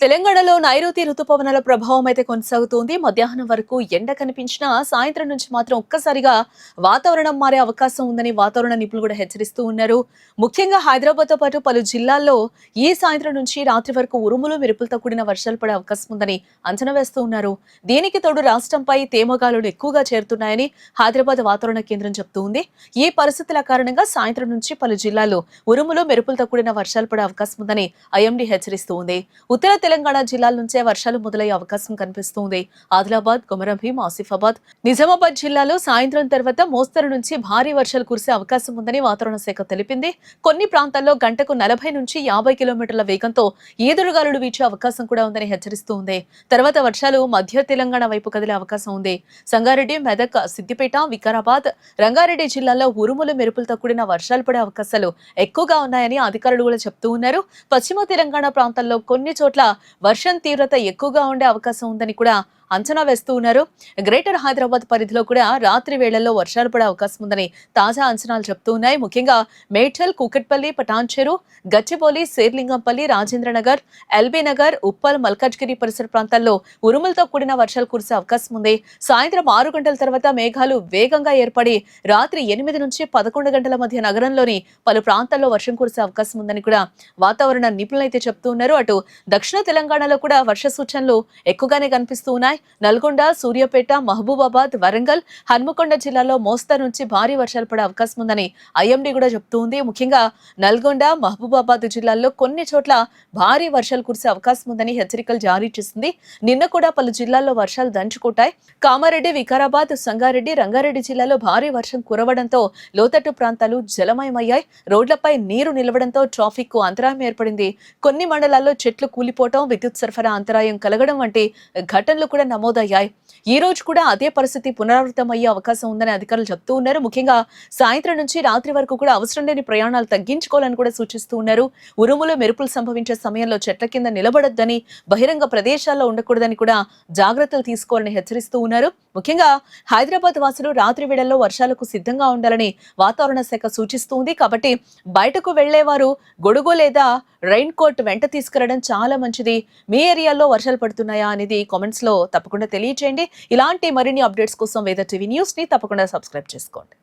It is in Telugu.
తెలంగాణలో నైరుతి రుతుపవనాల ప్రభావం అయితే కొనసాగుతోంది. మధ్యాహ్నం వరకు ఎండ కనిపించినా సాయంత్రం నుంచి మాత్రం ఒక్కసారిగా వాతావరణం మారే అవకాశం ఉందని వాతావరణ నిపుణులు కూడా హెచ్చరిస్తూ ఉన్నారు. ముఖ్యంగా హైదరాబాద్తో పాటు పలు జిల్లాల్లో ఈ సాయంత్రం నుంచి రాత్రి వరకు ఉరుములు మెరుపులతో కూడిన వర్షాలు పడే అవకాశం ఉందని అంచనా వేస్తూ ఉన్నారు. దీనికి తోడు రాష్ట్రంపై తేమగాలులు ఎక్కువగా చేరుతున్నాయని హైదరాబాద్ వాతావరణ కేంద్రం చెబుతూ ఉంది. ఈ పరిస్థితుల కారణంగా సాయంత్రం నుంచి పలు జిల్లాల్లో ఉరుములు మెరుపులతో కూడిన వర్షాలు పడే అవకాశం ఉందని ఐఎండీ హెచ్చరిస్తూ ఉంది. ఉత్తర తెలంగాణ జిల్లాల నుంచే వర్షాలు మొదలయ్యే అవకాశం కనిపిస్తుంది. ఆదిలాబాద్, కొమరంభీం, ఆసిఫాబాద్, నిజామాబాద్ జిల్లాలో సాయంత్రం తర్వాత మోస్తరు నుంచి భారీ వర్షాలు కురిసే అవకాశం ఉందని వాతావరణ శాఖ తెలిపింది. కొన్ని ప్రాంతాల్లో గంటకు 40 నుంచి 50 కిలోమీటర్ల వేగంతో ఈదురుగాలులు వీచే అవకాశం కూడా ఉందని హెచ్చరిస్తూ ఉంది. తర్వాత వర్షాలు మధ్య తెలంగాణ వైపు కదిలే అవకాశం ఉంది. సంగారెడ్డి, మెదక్, సిద్దిపేట, వికారాబాద్, రంగారెడ్డి జిల్లాల్లో ఉరుములు మెరుపులతో కూడిన వర్షాలు పడే అవకాశాలు ఎక్కువగా ఉన్నాయని అధికారులు కూడా చెప్తూ ఉన్నారు. పశ్చిమ తెలంగాణ ప్రాంతాల్లో కొన్ని చోట్ల వర్షం తీవ్రత ఎక్కువగా ఉండే అవకాశం ఉందని కూడా అంచనా వేస్తూ ఉన్నారు. గ్రేటర్ హైదరాబాద్ పరిధిలో కూడా రాత్రి వేళల్లో వర్షాలు పడే అవకాశం ఉందని తాజా అంచనాలు చెప్తూ ఉన్నాయి. ముఖ్యంగా మేడ్చల్, కూకట్పల్లి, పటాన్చెరు, గచ్చిబౌలి, శేర్లింగంపల్లి, రాజేంద్రనగర్, ఎల్బీ నగర్, ఉప్పల్, మల్కాజ్గిరి పరిసర ప్రాంతాల్లో ఉరుములతో కూడిన వర్షాలు కురిసే అవకాశం ఉంది. సాయంత్రం 6 గంటల తర్వాత మేఘాలు వేగంగా ఏర్పడి రాత్రి 8 నుంచి 11 గంటల మధ్య నగరంలోని పలు ప్రాంతాల్లో వర్షం కురిసే అవకాశం ఉందని కూడా వాతావరణ నిపుణులు అయితే చెప్తూ ఉన్నారు. అటు దక్షిణ తెలంగాణలో కూడా వర్ష సూచనలు ఎక్కువగానే కనిపిస్తూ ఉన్నాయి. నల్గొండ, సూర్యాపేట, మహబూబాబాద్, వరంగల్, హన్మకొండ జిల్లాలో మోస్తరు నుంచి భారీ వర్షాలు పడే అవకాశం ఉందని ఐఎండీ కూడా చెప్తూ ఉంది. ముఖ్యంగా నల్గొండ, మహబూబాబాద్ జిల్లాల్లో కొన్ని చోట్ల భారీ వర్షాలు కురిసే అవకాశం ఉందని హెచ్చరికలు జారీ చేసింది. నిన్న కూడా పలు జిల్లాల్లో వర్షాలు దంచుకుంటాయి. కామారెడ్డి, వికారాబాద్, సంగారెడ్డి, రంగారెడ్డి జిల్లాలో భారీ వర్షం కురవడంతో లోతట్టు ప్రాంతాలు జలమయమయ్యాయి. రోడ్లపై నీరు నిలవడంతో ట్రాఫిక్ కు అంతరాయం ఏర్పడింది. కొన్ని మండలాల్లో చెట్లు కూలిపోవడం, విద్యుత్ సరఫరా అంతరాయం కలగడం వంటి ఘటనలు కూడా నమోదయ్యాయి. ఈ రోజు కూడా అదే పరిస్థితి పునరావృతమయ్యే అవకాశం ఉందని అధికారులు చెప్తూ ఉన్నారు. ముఖ్యంగా సాయంత్రం నుంచి రాత్రి వరకు కూడా అవసరం లేని ప్రయాణాలు తగ్గించుకోవాలని కూడా సూచిస్తూ ఉన్నారు. ఉరుములు మెరుపులు సంభవించే సమయంలో చెట్ల కింద నిలబడొద్దని, బహిరంగ ప్రదేశాల్లో ఉండకూడదని కూడా జాగ్రత్తలు తీసుకోవాలని హెచ్చరిస్తూ ఉన్నారు. ముఖ్యంగా హైదరాబాద్ వాసులు రాత్రి వేళల్లో వర్షాలకు సిద్ధంగా ఉండాలని వాతావరణ శాఖ సూచిస్తుంది. కాబట్టి బయటకు వెళ్లేవారు గొడుగు లేదా రెయిన్ కోట్ వెంట తీసుకురావడం చాలా మంచిది. మీ ఏరియాలో వర్షాలు పడుతున్నాయా అనేది కామెంట్స్ లో తప్పకుండా తెలియజేయండి. ఇలాంటి మరిన్ని అప్డేట్స్ కోసం వేద టీవీ న్యూస్ ని తప్పకుండా సబ్స్క్రైబ్ చేసుకోండి.